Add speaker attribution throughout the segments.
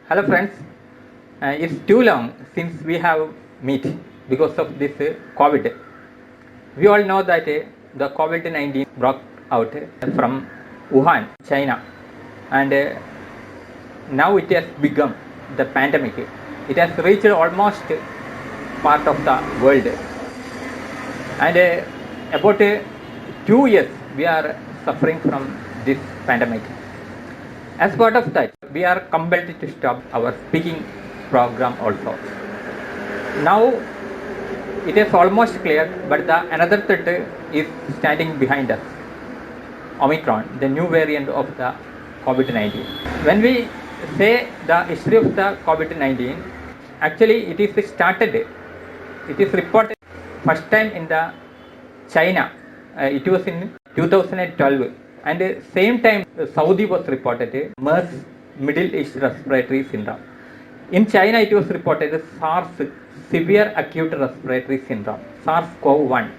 Speaker 1: Hello friends, it's too long since we have met because of this COVID. We all know that the COVID-19 broke out from Wuhan, China, and now it has become the pandemic. It has reached almost part of the world, and about 2 years we are suffering from this pandemic. As part of that, we are compelled to stop our speaking program also. Now it is almost clear, but the another threat is standing behind us. Omicron, the new variant of the COVID-19. When we say the history of the COVID-19, actually it is started. It is reported first time in the China. It was in 2012, and same time Saudi was reported MERS, Middle East Respiratory Syndrome. In China, it was reported SARS, Severe Acute Respiratory Syndrome, SARS-CoV-1.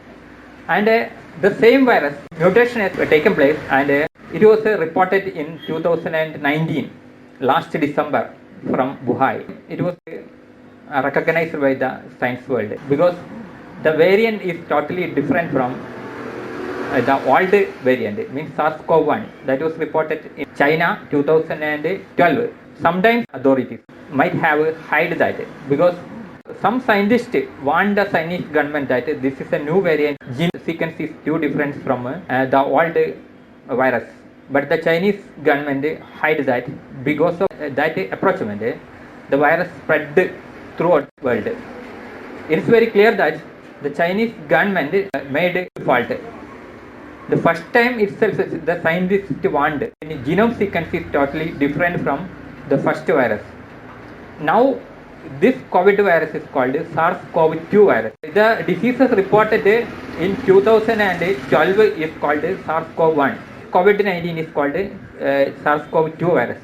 Speaker 1: And the same virus mutation has taken place, and it was reported in 2019, last December, from Wuhan. It was recognized by the science world because the variant is totally different from the old variant, means SARS-CoV-1, that was reported in China 2012. Sometimes authorities might have hide that because some scientists warned the Chinese government that this is a new variant, gene sequence is too different from the old virus. But the Chinese government hide that because of that approachment, the virus spread throughout the world. It is very clear that the Chinese government made a fault. The first time itself, the scientists warned the genome sequence is totally different from the first virus. Now, this COVID virus is called SARS-CoV-2 virus. The diseases reported in 2012 is called SARS-CoV-1. COVID-19 is called SARS-CoV-2 virus.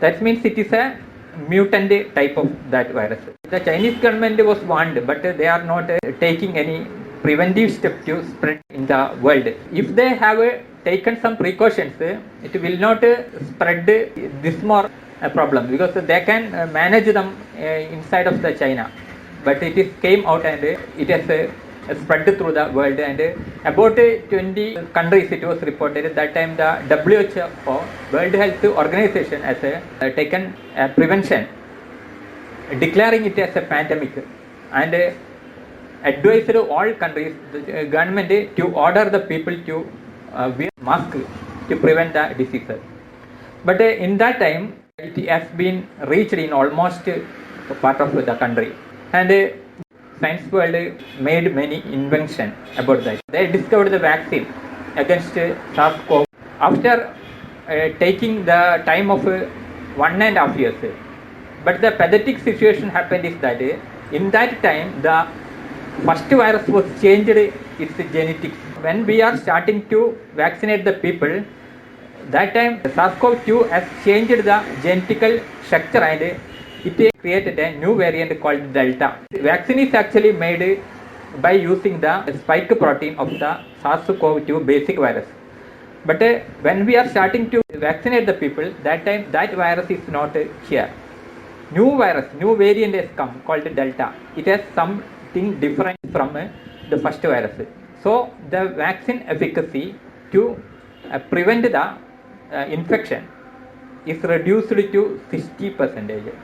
Speaker 1: That means it is a mutant type of that virus. The Chinese government was warned, but they are not taking any preventive step to spread in the world. If they have taken some precautions, it will not spread this more problem because they can manage them inside of the China. But it is came out and it has spread through the world, and about 20 countries it was reported. That time the WHO, World Health Organization, has taken prevention, declaring it as a pandemic, and advised all countries, the government, to order the people to wear mask to prevent the diseases. But in that time, it has been reached in almost part of the country, and science world made many inventions about that. They discovered the vaccine against SARS-CoV after taking the time of 1.5 years. But the pathetic situation happened is that in that time the first virus was changed its genetics. When we are starting to vaccinate the people, that time SARS-CoV-2 has changed the genetic structure and it created a new variant called Delta. The vaccine is actually made by using the spike protein of the SARS-CoV-2 basic virus. But when we are starting to vaccinate the people, that time that virus is not here. New virus, new variant has come called Delta. It has something different from the first virus. So the vaccine efficacy to prevent the infection is reduced to 60%.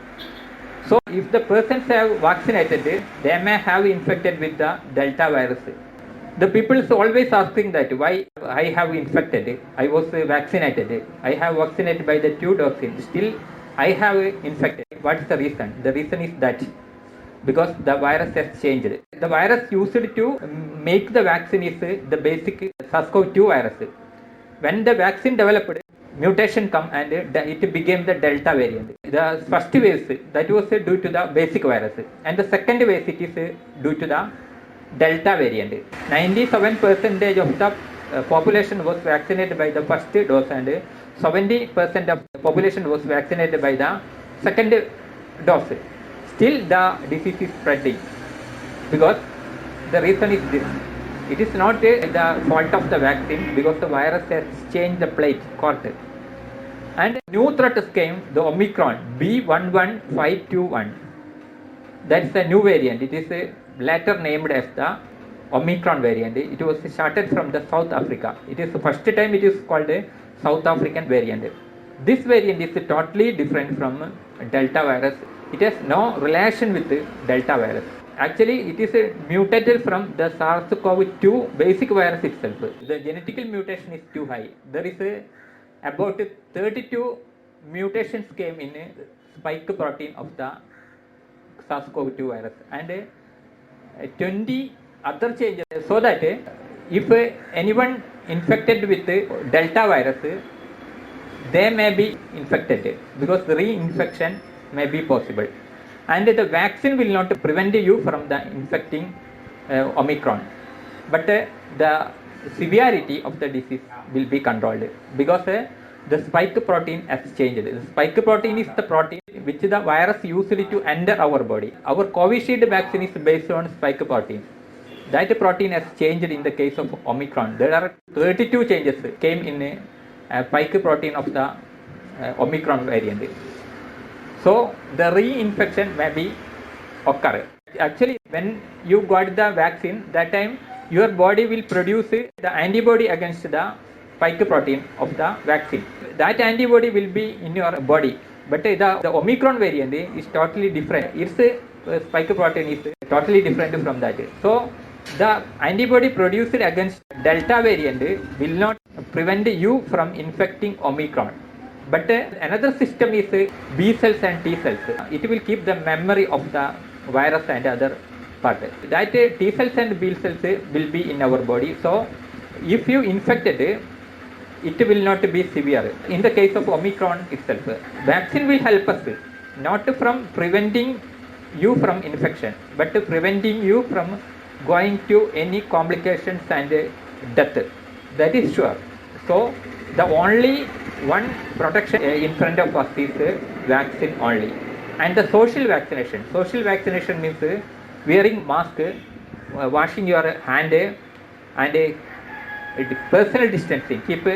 Speaker 1: So if the persons have vaccinated, they may have infected with the Delta virus. The people is always asking that why I have infected, I was vaccinated, I have vaccinated by the 2 doses, still I have infected. What is the reason? The reason is that because the virus has changed. The virus used to make the vaccine is the basic SARS-CoV-2 virus. When the vaccine developed, mutation come and it became the Delta variant. The first wave that was due to the basic virus, and the second wave it is due to the Delta variant. 97% of the population was vaccinated by the first dose, and 70% of the population was vaccinated by the second dose. Still the disease is spreading because the reason is this. It is not the fault of the vaccine because the virus has changed the plate course. And new threat came, the Omicron B11521. That's a new variant. It is later named as the Omicron variant. It was started from the South Africa. It is the first time it is called a South African variant. This variant is totally different from Delta virus. It has no relation with the Delta virus. Actually, it is mutated from the SARS-CoV-2 basic virus itself. The genetical mutation is too high. There is about 32 mutations came in spike protein of the SARS-CoV-2 virus and 20 other changes, so that if anyone infected with Delta virus, they may be infected because the reinfection may be possible, and the vaccine will not prevent you from the infecting Omicron, but the severity of the disease will be controlled because the spike protein has changed. The spike protein is the protein which the virus used to enter our body. Our Covishield vaccine is based on spike protein. That protein has changed in the case of Omicron. There are 32 changes came in spike protein of the Omicron variant. So the reinfection may be occur. Actually, when you got the vaccine, that time your body will produce the antibody against the spike protein of the vaccine. That antibody will be in your body, but the Omicron variant is totally different. Its spike protein is totally different from that. So the antibody produced against Delta variant will not prevent you from infecting Omicron. But another system is B cells and T cells. It will keep the memory of the virus and other part. That T cells and B cells will be in our body. So if you infected, it will not be severe. In the case of Omicron itself, vaccine will help us not from preventing you from infection, but preventing you from going to any complications and death. That is sure. So the only one protection in front of us is vaccine only. And the social vaccination. Social vaccination means wearing mask, washing your hand, and personal distancing. Keep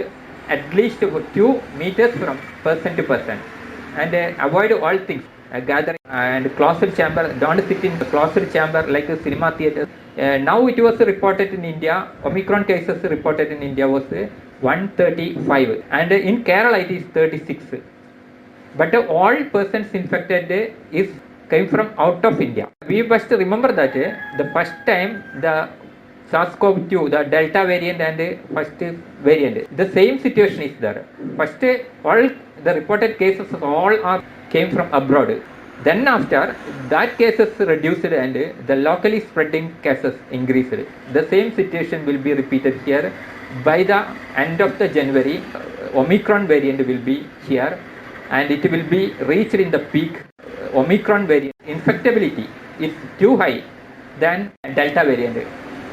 Speaker 1: at least 2 meters from person to person, and avoid all things. Gathering and closed chamber. Don't sit in the closed chamber like a cinema theater. Now it was reported in India. Omicron cases reported in India was 135, and in Kerala it is 36. But all persons infected came from out of India. We must remember that the first time the SARS-CoV-2, the Delta variant and the first variant, the same situation is there. First, all the reported cases all came from abroad. Then after that cases reduced and the locally spreading cases increased. The same situation will be repeated here. By the end of the January, Omicron variant will be here, and it will be reached in the peak. Omicron variant infectability is too high than Delta variant.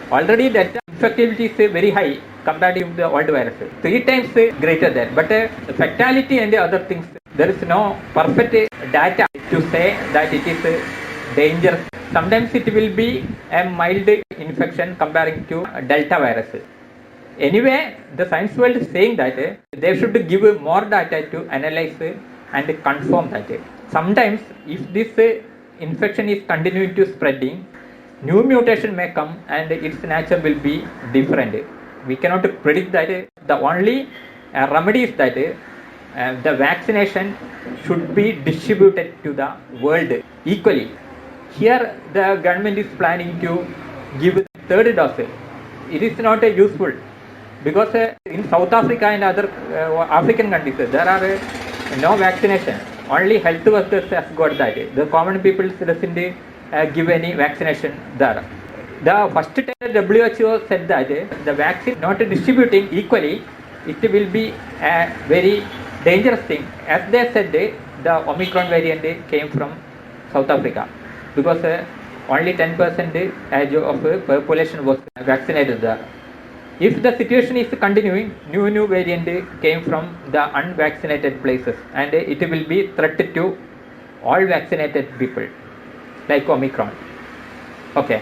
Speaker 1: Already Delta infectivity is very high compared to the old virus, 3 times greater than. But fatality and the other things, there is no perfect data to say that it is dangerous. Sometimes it will be a mild infection comparing to Delta virus. Anyway, the science world is saying that they should give more data to analyze and confirm that. Sometimes, if this infection is continuing to spreading, new mutation may come and its nature will be different. We cannot predict that. The only remedy is that the vaccination should be distributed to the world equally. Here, the government is planning to give the 3rd dose. It is not useful. Because in South Africa and other African countries, there are no vaccination. Only health workers have got that. The common people doesn't give any vaccination there. The first time WHO said that the vaccine not distributing equally, it will be a very dangerous thing. As they said, the Omicron variant came from South Africa because only 10% of population was vaccinated there. If the situation is continuing, new variant came from the unvaccinated places, and it will be threat to all vaccinated people like Omicron. Okay.